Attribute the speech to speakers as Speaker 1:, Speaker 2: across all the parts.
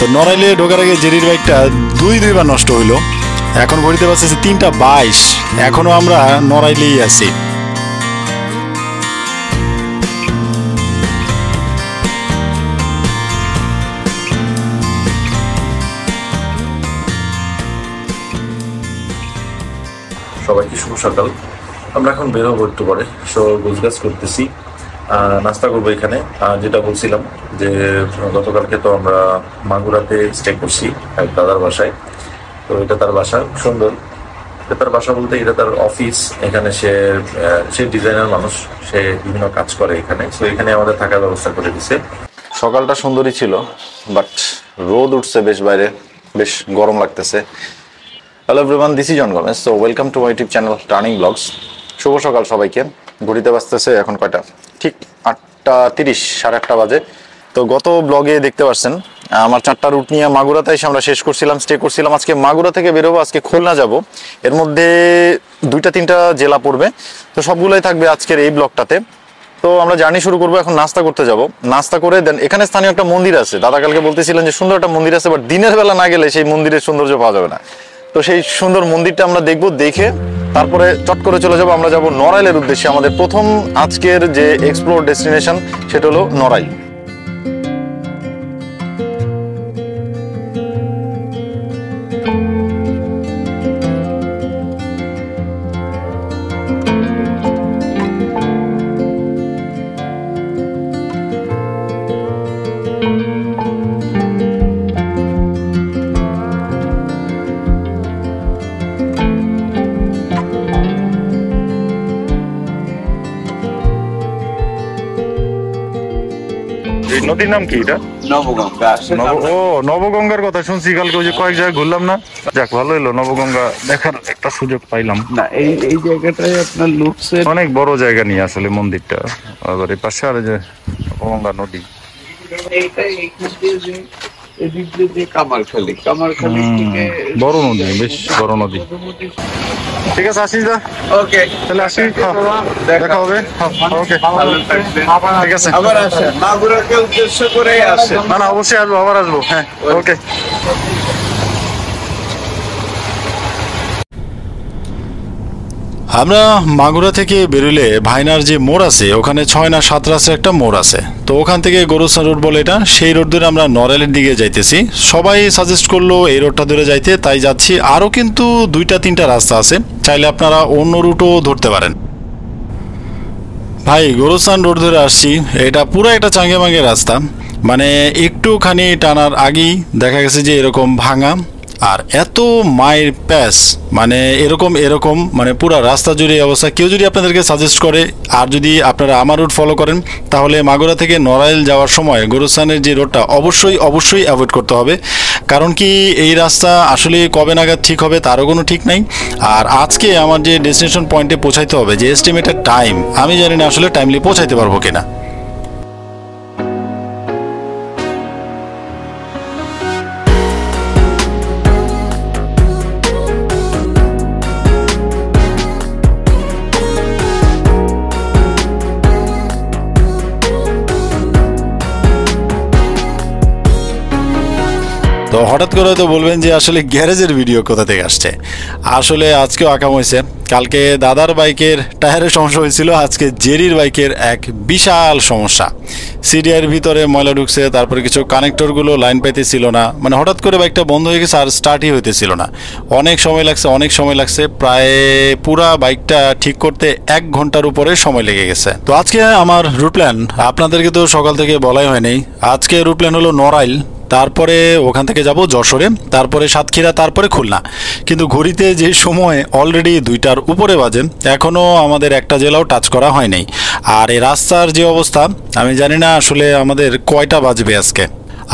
Speaker 1: তো নড়াইলে ঢোকার আগে জেরির বাইকটা দুইবার নষ্ট হইলো। এখন ঘড়িতে বাজতেছে 3:22, এখনো আমরা নড়াইলেই আছি।
Speaker 2: সবাইকে শুভ সকাল। আমরা এখন বের হবো একটু পরে, সো গোছগাছ করতেছি, নাস্তা করবো এখানে। যেটা বলছিলাম যে গতকালকে তো আমরা মাগুরাতে স্টে করছি এক দাদার বাসায়। তো এটা তার বাসা, সুন্দর। তার বাসা বলতে এটা তার অফিস। এখানে সে ডিজাইনার মানুষ, সে বিভিন্ন কাজ করে এখানে। তো এখানে আমাদের থাকার ব্যবস্থা করে দিছে। সকালটা সুন্দরই ছিল, বাট রোদ উঠছে বেশ, বাইরে বেশ গরম লাগতেছে। Hello everyone, this is John Gomes. So welcome to my YouTube channel turning blogs. শুভ সকাল সবাইকে। ঘড়িতে বাজতেছে এখন কয়টা, ঠিক 8:30, 8:30 বাজে। তো গত ব্লগে দেখতে পাচ্ছেন আমার 4টা রুট নিয়ে মাগুরাতে এসে আমরা শেষ করছিলাম, স্টে করছিলাম। আজকে মাগুরা থেকে বেরোবো, আজকে খুলনা যাব। এর মধ্যে 2-3টা জেলা পড়বে, তো সবগুলোই থাকবে আজকের এই ব্লগটাতে। তো আমরা জার্নি শুরু করবো। এখন নাস্তা করতে যাব, নাস্তা করে দেন এখানে স্থানীয় একটা মন্দির আছে। দাদা কালকে বলতেছিলেন যে সুন্দর একটা মন্দির আছে, বাট দিনের বেলা না গেলে সেই মন্দিরের সৌন্দর্য পাওয়া যাবে না। তো সেই সুন্দর মন্দিরটা আমরা দেখবো, দেখে তারপরে চট করে চলে যাবো। আমরা যাব নড়াইলের উদ্দেশ্যে। আমাদের প্রথম আজকের যে এক্সপ্লোর ডেস্টিনেশন সেটা হলো নড়াইল। নদীর নাম কি এটা? নবগঙ্গা। ও, নবগঙ্গার কথা শুনছি কালকে, ওই যে কয়েক জায়গায় ঘুরলাম না। যাক, ভালো হলো, নবগঙ্গা দেখার একটা সুযোগ পাইলাম।
Speaker 3: না, এই জায়গাটায় আপনার লুকসের
Speaker 1: অনেক বড় জায়গা নিয়ে আসলে মন্দিরটা। আবার এই পাশে আর যে নবগঙ্গা নদী,
Speaker 3: এদিক দিয়ে যে কামারখালী থেকে
Speaker 1: বড় নদী, বেশ বড় নদী। ঠিক আছে, আসিস দা।
Speaker 3: ওকে,
Speaker 1: তাহলে আসি, দেখা হবে। ওকে, ঠিক আছে।
Speaker 3: আবার আসেন, মাগুরাকে উদ্দেশ্য করে আসেন।
Speaker 1: না, অবশ্যই আসবো, আবার আসবো। হ্যাঁ, ওকে। আমরা মাগুরা থেকে বেরোলে ভাইনার যে মোড় আছে, ওখানে 6 না 7 রাস্তার একটা মোড় আছে। তো ওখান থেকে গোরস্থান রোড বলে এটা, সেই রোড ধরে আমরা নড়াইলের দিকে যাইতেছি। সবাই সাজেস্ট করলো এই রোডটা ধরে যাইতে, তাই যাচ্ছি। আরও কিন্তু 2-3টা রাস্তা আছে, চাইলে আপনারা অন্য রুটও ধরতে পারেন। ভাই, গোরস্থান রোড ধরে আসছি। এটা পুরো একটা চাঙ্গে মাঙ্গে রাস্তা, মানে একটুখানি টানার আগেই দেখা গেছে যে এরকম ভাঙা, আর এত মাইর প্যাস, মানে এরকম মানে পুরো রাস্তা জুড়ে অবস্থা। কেউ যদি আপনাদেরকে সাজেস্ট করে, আর যদি আপনারা আমার রুট ফলো করেন, তাহলে মাগুরা থেকে নড়াইল যাওয়ার সময় গোরস্থানের যে রোডটা অবশ্যই অ্যাভয়েড করতে হবে। কারণ কি, এই রাস্তা আসলে কবে নাগাদ ঠিক হবে তারও কোনো ঠিক নাই। আর আজকে আমার যে ডেস্টিনেশন পয়েন্টে পৌঁছাইতে হবে, যে এস্টিমেটেড টাইম, আমি জানি না আসলে টাইমলি পৌঁছাইতে পারবো কিনা। তো হঠাৎ করে তো বলবেন যে আসলে গ্যারেজের ভিডিও কোথা থেকে আসছে। আসলে আজকেও আকাম হয়েছে। কালকে দাদার বাইকের টায়ারের সমস্যা হয়েছিল, আজকে জেরির বাইকের এক বিশাল সমস্যা। সিডিআইয়ের ভিতরে ময়লা ঢুকছে, তারপরে কিছু কানেক্টরগুলো লাইন পাইতেছিল না, মানে হঠাৎ করে বাইকটা বন্ধ হয়ে গেছে আর স্টার্টই হইতেছিল না। অনেক সময় লাগছে, প্রায় পুরা বাইকটা ঠিক করতে 1 ঘন্টার উপরে সময় লেগে গেছে। তো আজকে আমার রুট প্ল্যান আপনাদেরকে তো সকাল থেকে বলাই হয়নি। আজকে রুট প্ল্যান হলো নড়াইল, তারপরে ওখান থেকে যাব যশোরে, তারপরে সাতক্ষীরা, তারপরে খুলনা। কিন্তু ঘড়িতে যে সময় অলরেডি 2টার উপরে বাজে, এখনও আমাদের একটা জেলাও টাচ করা হয় নাই। আর এই রাস্তার যে অবস্থা, আমি জানি না আসলে আমাদের কয়টা বাজবে আজকে।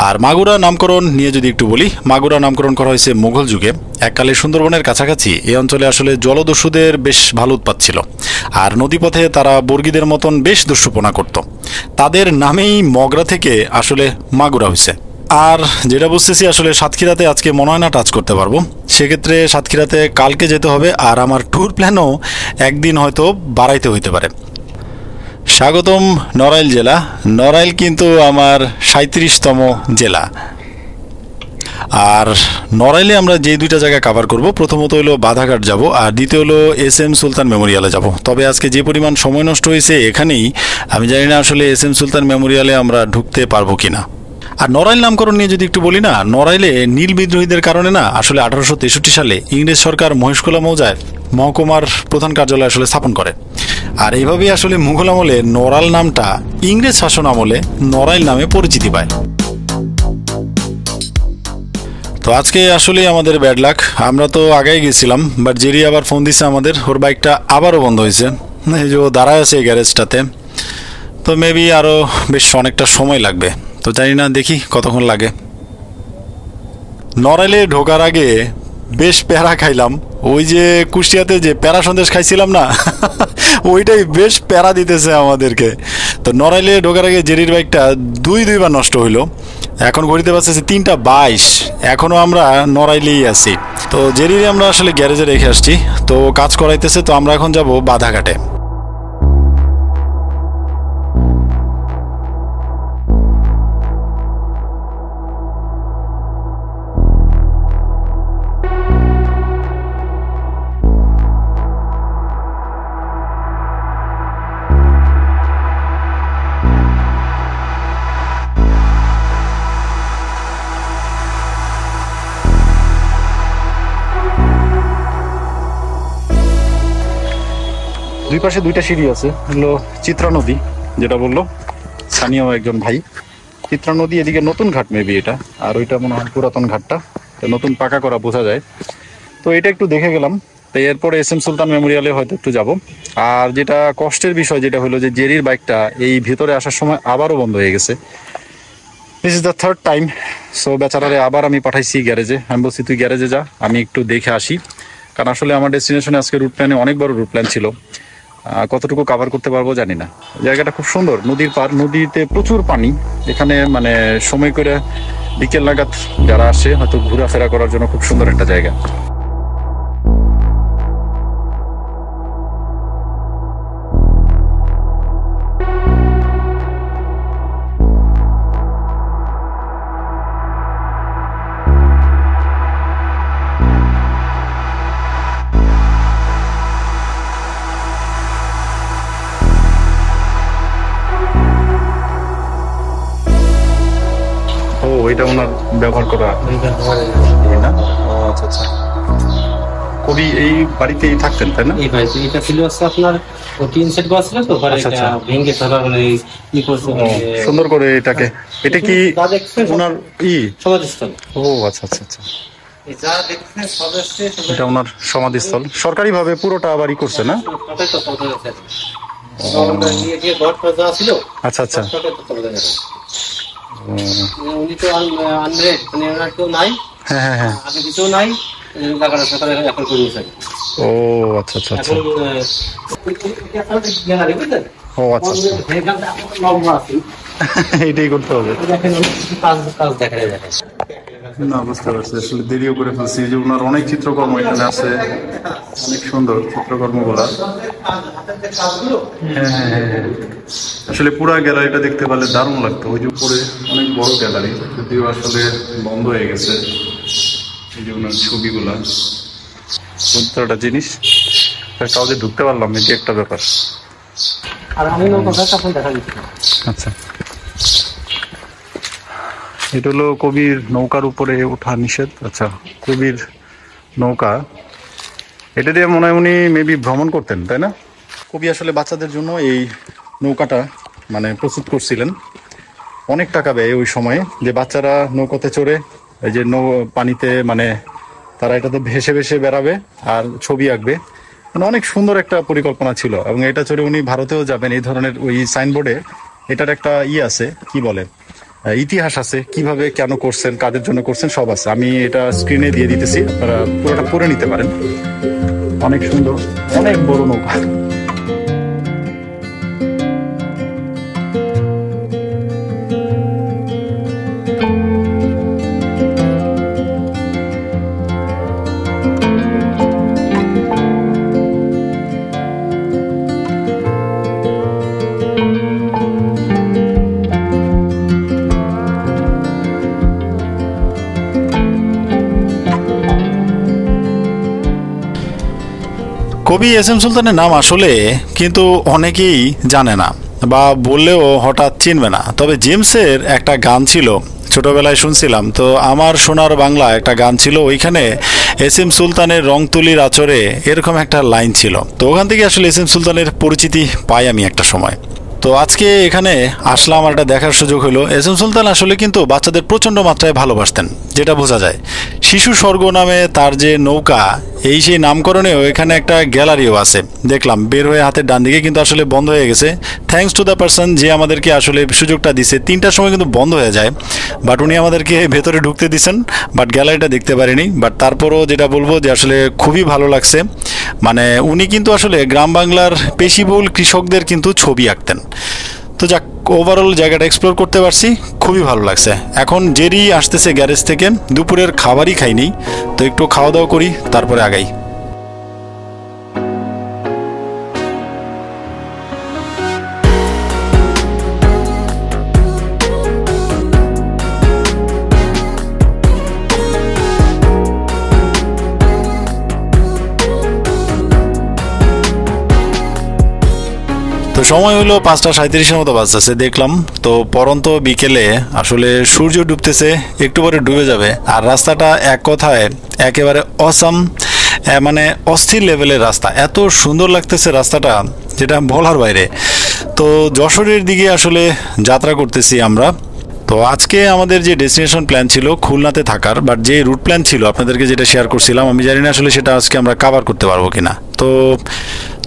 Speaker 1: আর মাগুরা নামকরণ নিয়ে যদি একটু বলি, মাগুরা নামকরণ করা হয়েছে মুঘল যুগে। এককালে সুন্দরবনের কাছাকাছি এই অঞ্চলে আসলে জলদস্যুদের বেশ ভালো উৎপাত ছিল, আর নদীপথে তারা বর্গীদের মতন বেশ দস্যুপনা করত। তাদের নামেই মগরা থেকে আসলে মাগুরা হয়েছে। আর যেটা বুঝতেছি আসলে সাতক্ষীরাতে আজকে মনে হয় না টাচ করতে পারবো, সেক্ষেত্রে সাতক্ষীরাতে কালকে যেতে হবে। আর আমার ট্যুর প্ল্যানও একদিন হয়তো বাড়াইতে হইতে পারে। স্বাগতম নড়াইল জেলা। নড়াইল কিন্তু আমার 37তম জেলা। আর নড়াইলে আমরা যে দুইটা জায়গা কভার করব, প্রথমত হলো বাধাঘাট যাব, আর দ্বিতীয় হলো SM সুলতান মেমোরিয়ালে যাব। তবে আজকে যে পরিমাণ সময় নষ্ট হয়েছে এখানেই, আমি জানি না আসলে SM সুলতান মেমোরিয়ালে আমরা ঢুকতে পারবো কিনা। আর নড়াইল নামকরণ নিয়ে যদি একটু বলি না, নড়াইলে নীল বিদ্রোহীদের কারণে না আসলে 1863 সালে ইংরেজ সরকার মহেশখোলা মৌজায় মহকুমার প্রধান কার্যালয় আসলে স্থাপন করে। আর এইভাবেই আসলে মুঘল আমলে নড়াইল নামটা ইংরেজ শাসন আমলে নড়াইল নামে পরিচিতি পায়। তো আজকে আসলে আমাদের ব্যাড লাক, আমরা তো আগেই গেছিলাম, বাট জেরি আবার ফোন দিছে আমাদের, ওর বাইকটা আবারও বন্ধ হয়েছে। এই যে ও দাঁড়ায় আছে এই গ্যারেজটাতে, তো মেবি আরও বেশ অনেকটা সময় লাগবে, তো জানি না, দেখি কতক্ষণ লাগে। নড়াইলে ঢোকার আগে বেশ প্যারা খাইলাম, ওই যে কুষ্টিয়াতে যে প্যারা সন্দেশ খাইছিলাম না ওইটাই বেশ প্যারা দিতেছে আমাদেরকে। তো নড়াইলে ঢোকার আগে জেরির বাইকটা দুইবার নষ্ট হইলো, এখন ঘড়িতে পারছে 3:22, এখনো আমরা নড়াইলেই আছি। তো জেরিরে আমরা আসলে গ্যারেজে রেখে আসছি, তো কাজ করাইতেছে, তো আমরা এখন যাব বাধাঘাটে। দুই পাশে দুইটা সিঁড়ি আছে, হলো চিত্রা নদী, যেটা বললো স্থানীয় একজন ভাই। চিত্রা নদী, এদিকে নতুন ঘাট মেবি এটা, আর ওইটা মনে হয় পুরাতন ঘাটটা, তো নতুন পাকা করা বোঝা যায়। তো এটা একটু দেখে গেলাম, তো এরপরে SM সুলতান মেমোরিয়ালে হয়তো একটু যাব। আর যেটা কষ্টের বিষয় যেটা হলো যে জেরির বাইকটা এই ভেতরে আসার সময় আবারও বন্ধ হয়ে গেছে। This is the third time. So বেচারারে আবার আমি পাঠাইছি গ্যারেজে, আমি বলছি তুই গ্যারেজে যা, আমি একটু দেখে আসি, কারণ আসলে আমার ডেস্টিনেশনে আজকে রুট প্ল্যানে অনেক বড় রুট প্ল্যান ছিল, কতটুকু কভার করতে পারবো জানি না। জায়গাটা খুব সুন্দর, নদীর পার, নদীতে প্রচুর পানি, এখানে মানে সময় করে বিকেল নাগাদ যারা আসে হয়তো ঘোরাফেরা করার জন্য খুব সুন্দর একটা জায়গা। ও, এটা ওনার ব্যবহার করা না? ও আচ্ছা আচ্ছা। কবি এই বাড়িতেই থাকতেন তাই না?
Speaker 4: এই বাড়িতে এটা ছিল হচ্ছে আপনার টিন সেট করা ছিল তো, পরে
Speaker 1: আচ্ছা,
Speaker 4: এটা
Speaker 1: আচ্ছা।
Speaker 4: ভেঙে ফেলা মানে ই করছে
Speaker 1: ও, সুন্দর করে এটাকে, এটা কি
Speaker 4: যা দেখছেন
Speaker 1: ওনার
Speaker 4: সমাধিস্থল।
Speaker 1: ও আচ্ছা আচ্ছা আচ্ছা,
Speaker 4: এই যা দেখছেন সব আসছে
Speaker 1: এটা ওনার সমাধিস্থল, সরকারি ভাবে পুরোটা আবারই করছে না?
Speaker 4: সবাই তো সব হয়েছে। আমরা নিয়ে গিয়ে ঘর যা ছিল
Speaker 1: আচ্ছা আচ্ছা।
Speaker 4: সবটাই তো তবে দেখা। উনি তো আনরেড, মানে ওনার কেউ নাই,
Speaker 1: হ্যাঁ হ্যাঁ হ্যাঁ।
Speaker 4: আগে কিছু নাই, জায়গাটা সরকার এখন করে নিয়েছে।
Speaker 1: ও আচ্ছা আচ্ছা আচ্ছা।
Speaker 4: এখন গ্যালারি বুঝলেন,
Speaker 1: ও আচ্ছা আচ্ছা,
Speaker 4: লম্বা আছে,
Speaker 1: এটাই করতে হবে।
Speaker 4: দেখেন কাজ কাজ দেখা যায়।
Speaker 1: না, বুঝতে পারছি, আসলে দেরিও করে ফেলছি, যে ওনার অনেক চিত্রকর্ম এখানে আছে, অনেক সুন্দর চিত্রকর্মগুলা। হ্যাঁ হ্যাঁ হ্যাঁ হ্যাঁ, আসলে পুরো গ্যালারিটা দেখতে পারলে দারুণ লাগতো। ওই যে উপরে অনেক বড় গ্যালারি, যদিও আসলে বন্ধ হয়ে গেছে। এই যে ওনার ছবিগুলা, একটা জিনিস কাউকে ঢুকতে পারলাম, এটি একটা ব্যাপার।
Speaker 4: আর আমি নৌকা তখন দেখা দিচ্ছি।
Speaker 1: আচ্ছা, এটা হলো কবির নৌকার উপরে ওঠা নিষেধ। আচ্ছা, কবির নৌকা, এটা দিয়ে মনে হয় উনি মেবি ভ্রমণ করতেন তাই না? কবি আসলে বাচ্চাদের জন্য এই নৌকাটা মানে প্রস্তুত করছিলেন। অনেক টাকা ব্যয় ওই সময়ে, যে বাচ্চারা নৌকাতে চড়ে এই যে পানিতে মানে তারা এটাতে ভেসে ভেসে বেড়াবে আর ছবি আঁকবে, মানে অনেক সুন্দর একটা পরিকল্পনা ছিল। এবং এটা চড়ে উনি ভারতেও যাবেন, এই ধরনের ওই সাইনবোর্ডে এটার একটা আছে, কি বলে, ইতিহাস আছে, কিভাবে কেন করছেন, কাদের জন্য করছেন, সব আছে। আমি এটা স্ক্রিনে দিয়ে দিতেছি, আপনারা পুরোটা পড়ে নিতে পারেন। অনেক সুন্দর, অনেক বড় নৌকা। কবি এস এম সুলতানের নাম আসলে কিন্তু অনেকেই জানে না বা বললেও হঠাৎ চিনবে না। তবে জেমসের একটা গান ছিল, ছোটবেলায় শুনছিলাম, তো আমার সোনার বাংলা একটা গান ছিল, ওইখানে এস এম সুলতানের রং তুলির আচরে এরকম একটা লাইন ছিল। তো ওখান থেকে আসলে এস এম সুলতানের পরিচিতি পাই আমি একটা সময়। তো আজকে এখানে আসলাম, আর একটা দেখার সুযোগ হলো। এস এম সুলতান আসলে কিন্তু বাচ্চাদের প্রচণ্ড মাত্রায় ভালোবাসতেন, যেটা বোঝা যায়। শিশু স্বর্গ নামে তার যে নৌকা, এই সেই নামকরণেও এখানে একটা গ্যালারিও আছে, দেখলাম বের হয়ে হাতের ডান দিকে, কিন্তু আসলে বন্ধ হয়ে গেছে। থ্যাঙ্কস টু দ্য পারসন যে আমাদেরকে আসলে সুযোগটা দিছে। 3টার সময় কিন্তু বন্ধ হয়ে যায়, বাট উনি আমাদেরকে ভেতরে ঢুকতে দিছেন, বাট গ্যালারিটা দেখতে পারিনি। বাট তারপরও যেটা বলবো যে আসলে খুবই ভালো লাগছে। মানে উনি কিন্তু আসলে গ্রাম বাংলার পেশিবহুল কৃষকদের কিন্তু ছবি আঁকতেন। তো যাক, ওভারঅল জায়গাটা এক্সপ্লোর করতে পারছি, খুবই ভালো লাগছে। এখন জেরি আসতেছে গ্যারেজ থেকে, দুপুরের খাবারই খাইনি, তো একটু খাওয়া দাওয়া করি, তারপরে আগাই। তো সময় হলো 5:37 মতো বাজতেছে দেখলাম। তো পরন্ত বিকেলে আসলে সূর্য ডুবতেছে, একটু পরে ডুবে যাবে। আর রাস্তাটা এক কথায় একেবারে অসাম, মানে অস্থির লেভেলের রাস্তা, এত সুন্দর লাগতেছে রাস্তাটা যেটা বলার বাইরে। তো যশোরের দিকে আসলে যাত্রা করতেছি আমরা। তো আজকে আমাদের যে ডেস্টিনেশন প্ল্যান ছিল খুলনাতে থাকার, বাট যে রুট প্ল্যান ছিল আপনাদেরকে যেটা শেয়ার করছিলাম, আমি জানি না আসলে সেটা আজকে আমরা কভার করতে পারবো কিনা। তো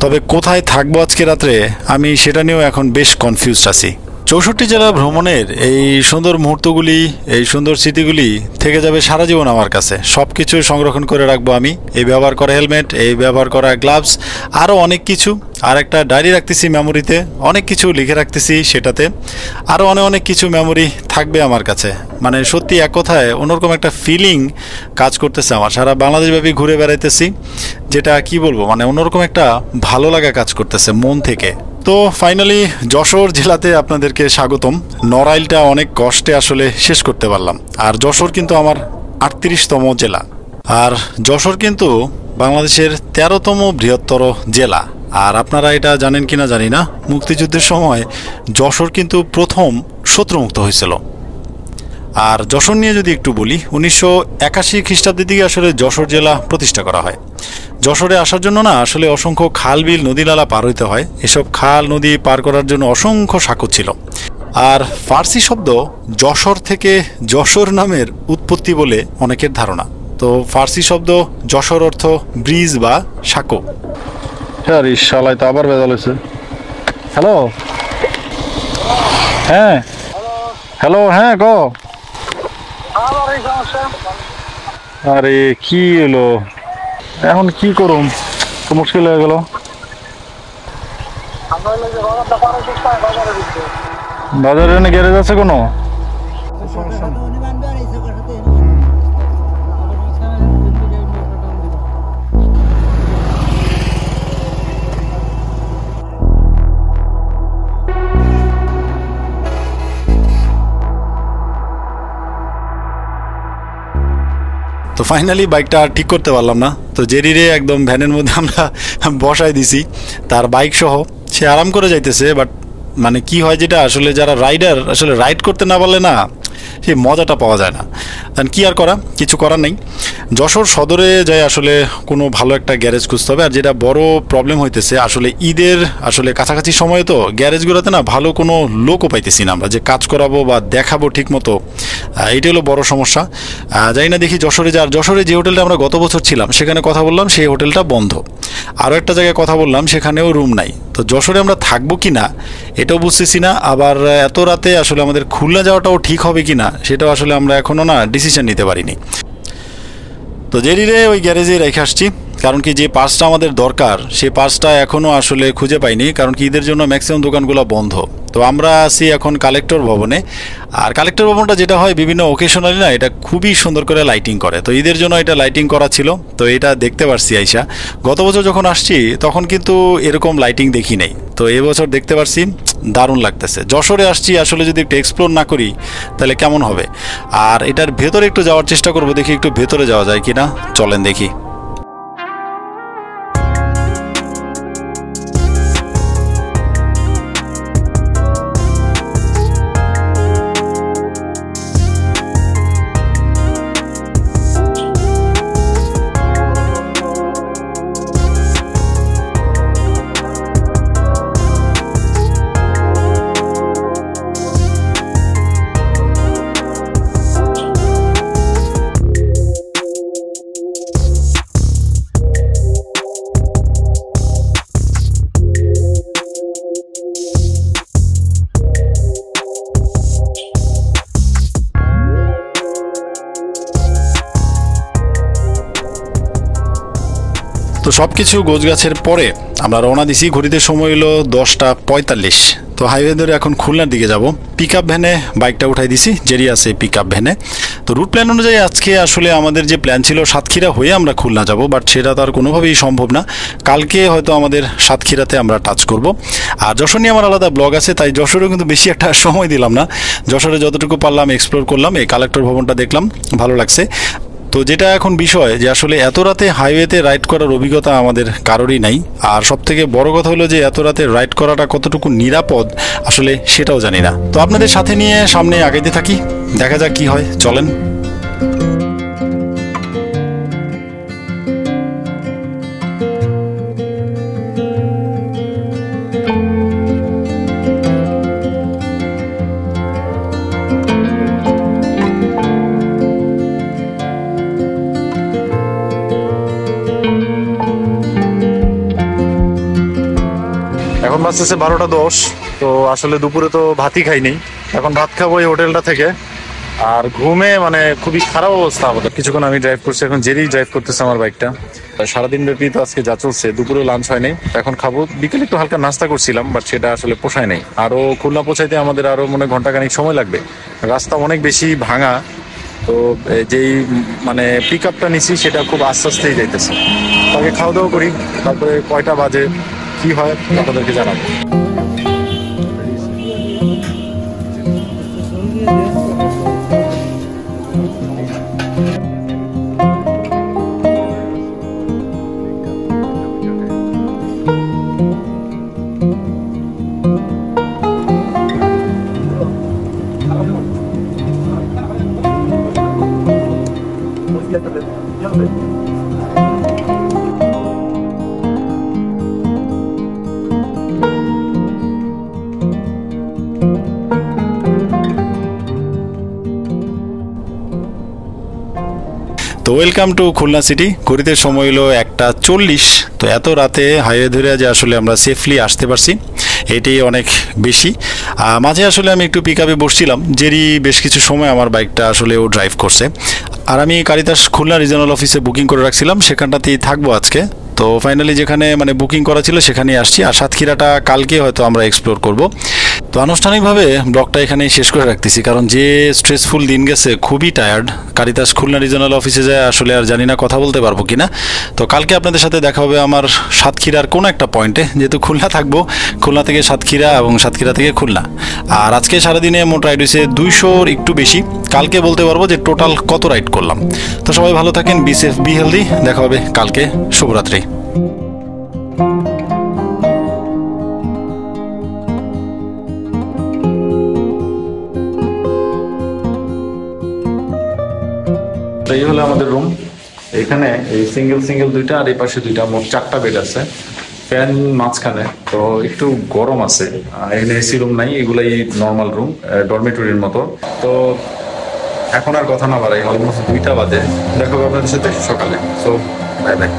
Speaker 1: তবে কোথায় থাকবো আজকে রাত্রে আমি সেটা নিয়েও এখন বেশ কনফিউজড আছি। 64 জেলা ভ্রমণের এই সুন্দর মুহূর্তগুলি, এই সুন্দর স্মৃতিগুলি থেকে যাবে সারা জীবন আমার কাছে। সব কিছুই সংরক্ষণ করে রাখবো আমি, এই ব্যবহার করা হেলমেট, এই ব্যবহার করা গ্লাভস, আরও অনেক কিছু। আর একটা ডায়েরি রাখতেছি মেমোরিতে, অনেক কিছু লিখে রাখতেছি সেটাতে, আরও অনেক কিছু মেমোরি থাকবে আমার কাছে। মানে সত্যি এক কথায় অন্যরকম একটা ফিলিং কাজ করতেছে আমার। সারা বাংলাদেশব্যাপী ঘুরে বেড়াইতেছি, যেটা কি বলবো, মানে অন্যরকম একটা ভালো লাগা কাজ করতেছে মন থেকে। তো ফাইনালি যশোর জেলাতে আপনাদেরকে স্বাগতম। নড়াইলটা অনেক কষ্টে আসলে শেষ করতে পারলাম। আর যশোর কিন্তু আমার 38তম জেলা, আর যশোর কিন্তু বাংলাদেশের 13তম বৃহত্তর জেলা। আর আপনারা এটা জানেন কিনা জানি না, মুক্তিযুদ্ধের সময় যশোর কিন্তু প্রথম শত্রুমুক্ত হয়েছিল। আর যশোর নিয়ে যদি একটু বলি, 1981 খ্রিস্টাব্দের দিকে আসলে যশোর জেলা প্রতিষ্ঠা করা হয়। যশোরে আসার জন্য না আসলে অসংখ্য খাল বিল নদী নালা পার হইতে হয়। এসব খাল নদী পার করার জন্য অসংখ্য সাঁকো ছিল। আর ফার্সি শব্দ যশোর থেকে যশোর নামের উৎপত্তি বলে অনেকের ধারণা। তো ফার্সি শব্দ যশোর অর্থ ব্রিজ বা সাঁকো। হ্যাঁ রিসালাই তো আবার বেজাল হয়েছে। হ্যালো, হ্যাঁ হ্যালো, হ্যাঁ গো। আরে কি হলো, এখন কি করুম, তো মুশকিল হয়ে গেল। বাজারে গ্যারেজ আছে কোনো? তো ফাইনালি বাইকটা আর ঠিক করতে পারলাম না। তো জেরিরে একদম ভ্যানের মধ্যে আমরা বসাই দিছি, তার বাইক সহ। সে আরাম করে যাইতেছে, বাট মানে কি হয়, যেটা আসলে যারা রাইডার আসলে রাইড করতে না পারলে না সেই মজাটা পাওয়া যায় না। কি আর করা, কিছু করার নেই। যশোর সদরে যাই আসলে কোনো ভালো একটা গ্যারেজ খুঁজতে হবে। আর যেটা বড় প্রবলেম হইতেছে আসলে ঈদের আসলে কাছাকাছি সময়ে, তো গ্যারেজগুলোতে না ভালো কোনো লোকও পাইতেছি না আমরা, যে কাজ করাবো বা দেখাবো ঠিক মতো। এইটা হলো বড় সমস্যা। যাই না দেখি যশোরে যশোরে যে হোটেলটা আমরা গত বছর ছিলাম সেখানে কথা বললাম, সেই হোটেলটা বন্ধ। আরও একটা জায়গায় কথা বললাম, সেখানেও রুম নাই। তো যশোরে আমরা থাকবো কি না এটাও বুঝতেছি না। আবার এত রাতে আসলে আমাদের খুলনা যাওয়াটাও ঠিক হবে কি না সেটাও আসলে আমরা এখনও না ডিসিশন নিতে পারিনি। তো জেরিরে ওই গ্যারেজে রেখে আসছি, কারণ কি যে পার্সটা আমাদের দরকার সেই পার্সটা এখনও আসলে খুঁজে পাইনি, কারণ কি ঈদের জন্য ম্যাক্সিমাম দোকানগুলো বন্ধ। তো আমরা আছি এখন কালেক্টর ভবনে। আর কালেক্টর ভবনটা যেটা হয় বিভিন্ন ওকেশনালি না, এটা খুবই সুন্দর করে লাইটিং করে। তো ঈদের জন্য এটা লাইটিং করা ছিল, তো এটা দেখতে পারছি আইসা। গত বছর যখন আসছি তখন কিন্তু এরকম লাইটিং দেখি নাই, তো এবছর দেখতে পারছি, দারুণ লাগতেছে। যশোরে আসছি আসলে যদি একটু এক্সপ্লোর না করি তাহলে কেমন হবে। আর এটার ভেতরে একটু যাওয়ার চেষ্টা করবো, দেখি একটু ভেতরে যাওয়া যায় কিনা, চলেন দেখি। সবকিছু গোছগাছের পরে আমরা রওনা দিছি। ঘড়িতে সময় হলো 10:45। তো হাইওয়ে ধরে এখন খুলনার দিকে যাব। পিক আপ ভ্যানে বাইকটা উঠাই দিছি, জেরি আছে পিক আপ ভ্যানে। তো রুট প্ল্যান অনুযায়ী আজকে আসলে আমাদের যে প্ল্যান ছিল সাতক্ষীরা হয়ে আমরা খুলনা যাব, বাট সেটা তো আর কোনোভাবেই সম্ভব না। কালকে হয়তো আমাদের সাতক্ষীরাতে আমরা টাচ করব। আর যশোর নিয়ে আমার আলাদা ব্লগ আছে, তাই যশোরেও কিন্তু বেশি একটা সময় দিলাম না। যশোরে যতটুকু পারলাম এক্সপ্লোর করলাম, এই কালেক্টর ভবনটা দেখলাম, ভালো লাগছে। তো যেটা এখন বিষয় যে আসলে এত রাতে হাইওয়েতে রাইড করার অভিজ্ঞতা আমাদের কারোরই নাই। আর সব থেকে বড় কথা হলো যে এত রাতে রাইড করাটা কতটুকু নিরাপদ আসলে সেটাও জানি না। তো আপনাদের সাথে নিয়ে সামনে আগাইতে থাকি, দেখা যাক কি হয়, চলেন। এখন বাজতেছে 12:10। তো আসলে দুপুরে তো ভাতই খাইনি, এখন ভাত খাবো এই হোটেলটা থেকে। আর ঘুমে মানে খুবই খারাপ অবস্থা আমাদের। কিছুক্ষণ আমি ড্রাইভ করছি, এখন জেরি ড্রাইভ করতেছে আমার বাইকটা। সারাদিন ব্যাপী তো আজকে যা চলছে, দুপুরে লাঞ্চ হয় নাই, এখন খাবো। বিকেলে একটু হালকা নাস্তা করছিলাম, বাট সেটা আসলে পোষায় নাই। আরো খুলনা পৌঁছাইতে আমাদের আরো মনে ঘন্টাখানিক সময় লাগবে, রাস্তা অনেক বেশি ভাঙা। তো যেই মানে পিক আপটা নিছি সেটা খুব আস্তে আস্তেই যাইতেছে। তাকে খাওয়া দাওয়া করি, তারপরে কয়টা বাজে কি হয় আপনাদেরকে জানাবো। তো ওয়েলকাম টু খুলনা সিটি। ঘড়িতে সময় হলো 1:40। তো এত রাতে হাইওয়ে ধরে যে আসলে আমরা সেফলি আসতে পারছি এটাই অনেক বেশি। মাঝে আসলে আমি একটু পিক আপে বসছিলাম, জেরি বেশ কিছু সময় আমার বাইকটা আসলে ও ড্রাইভ করছে। আর আমি কারিতাস খুলনা রিজনাল অফিসে বুকিং করে রাখছিলাম, সেখানটাতেই থাকবো আজকে। তো ফাইনালি যেখানে মানে বুকিং করা ছিল সেখানেই আসছি। আর সাতক্ষীরাটা কালকে হয়তো আমরা এক্সপ্লোর করব। তো আনুষ্ঠানিকভাবে ব্লগটা এখানেই শেষ করে রাখতেছি, কারণ যে স্ট্রেসফুল দিন গেছে, খুবই টায়ার্ড। কারিতাস খুলনা রিজনাল অফিসে যায় আসলে আর জানি না কথা বলতে পারবো কিনা। তো কালকে আপনাদের সাথে দেখা হবে আমার সাতক্ষীরার কোনো একটা পয়েন্টে, যেহেতু খুলনা থাকবো, খুলনা থেকে সাতক্ষীরা এবং সাতক্ষীরা থেকে খুলনা। আর আজকে সারাদিনে মোট রাইড হয়েছে 200-র একটু বেশি। কালকে বলতে পারবো যে টোটাল কত রাইড করলাম। তো সবাই ভালো থাকেন, বি সেফ, বি হেলদি। দেখা হবে কালকে। শুভরাত্রি। এই হলো আমাদের রুম। এখানে এই সিঙ্গেল দুইটা আর এই পাশে দুইটা, মোট 4টা বেড আছে, ফ্যান মাঝখানে। তো একটু গরম আছে। এখানে এসি রুম নাই, এগুলাই নর্মাল রুম, ডরমেটরির মতো। তো এখন আর কথা না বাড়াই, অলমোস্ট 2টা বাজে। দেখো আপনাদের সাথে সকালে। So bye bye.